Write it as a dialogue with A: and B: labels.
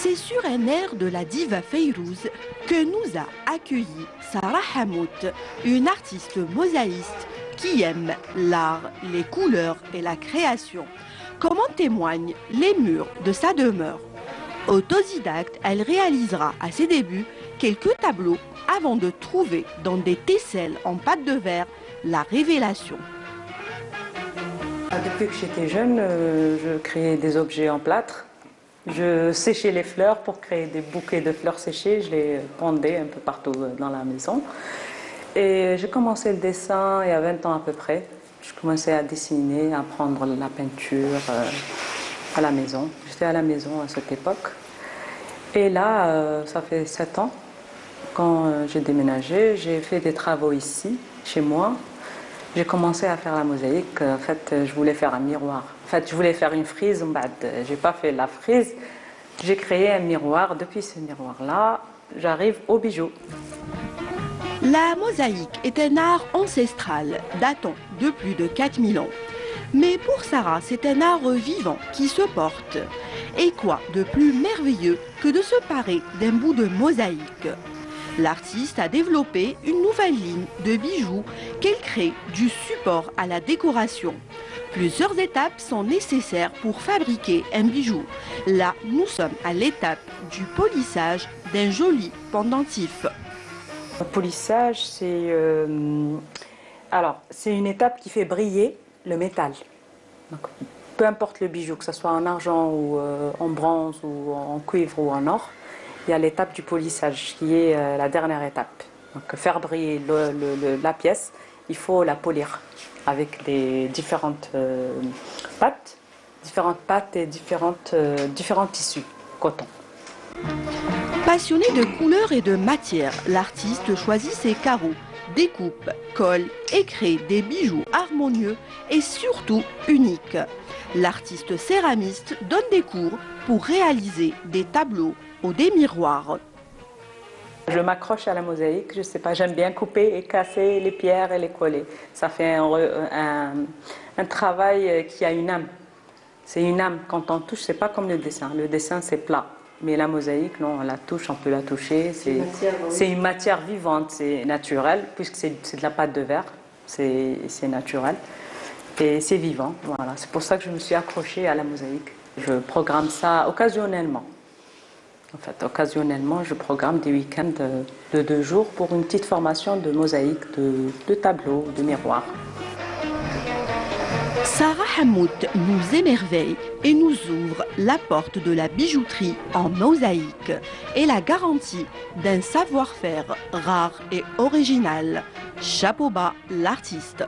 A: C'est sur un air de la diva Fayrouz que nous a accueilli Sarah Hamout, une artiste mosaïste qui aime l'art, les couleurs et la création, comme en témoignent les murs de sa demeure. Autodidacte, elle réalisera à ses débuts quelques tableaux avant de trouver dans des tesselles en pâte de verre la révélation.
B: Depuis que j'étais jeune, je créais des objets en plâtre. Je séchais les fleurs pour créer des bouquets de fleurs séchées. Je les pendais un peu partout dans la maison. Et j'ai commencé le dessin il y a 20 ans à peu près. Je commençais à dessiner, à apprendre la peinture à la maison. J'étais à la maison à cette époque. Et là, ça fait 7 ans, quand j'ai déménagé, j'ai fait des travaux ici, chez moi. J'ai commencé à faire la mosaïque. En fait, je voulais faire un miroir. En fait, je voulais faire une frise. Je n'ai pas fait la frise. J'ai créé un miroir. Depuis ce miroir-là, j'arrive aux bijoux.
A: La mosaïque est un art ancestral datant de plus de 4000 ans. Mais pour Sarah, c'est un art vivant qui se porte. Et quoi de plus merveilleux que de se parer d'un bout de mosaïque? L'artiste a développé une nouvelle ligne de bijoux qu'elle crée du support à la décoration. Plusieurs étapes sont nécessaires pour fabriquer un bijou. Là, nous sommes à l'étape du polissage d'un joli pendentif.
B: Le polissage, c'est une étape qui fait briller le métal. Donc, peu importe le bijou, que ce soit en argent ou en bronze ou en cuivre ou en or, il y a l'étape du polissage qui est la dernière étape. Donc faire briller la pièce, il faut la polir avec des différentes pâtes et différents tissus, coton.
A: Passionné de couleurs et de matière, l'artiste choisit ses carreaux, découpe, colle et crée des bijoux harmonieux et surtout uniques. L'artiste céramiste donne des cours pour réaliser des tableaux ou des miroirs.
B: Je m'accroche à la mosaïque, je sais pas, j'aime bien couper et casser les pierres et les coller. Ça fait un travail qui a une âme. C'est une âme, quand on touche, c'est pas comme le dessin. Le dessin c'est plat, mais la mosaïque, non, on la touche, on peut la toucher. C'est une matière vivante, c'est naturel, puisque c'est de la pâte de verre, c'est naturel. Et c'est vivant, voilà. C'est pour ça que je me suis accrochée à la mosaïque. Je programme ça occasionnellement. En fait, occasionnellement, je programme des week-ends de 2 jours pour une petite formation de mosaïque, de tableaux, de miroirs.
A: Sarah Hamout nous émerveille et nous ouvre la porte de la bijouterie en mosaïque et la garantie d'un savoir-faire rare et original. Chapeau bas l'artiste.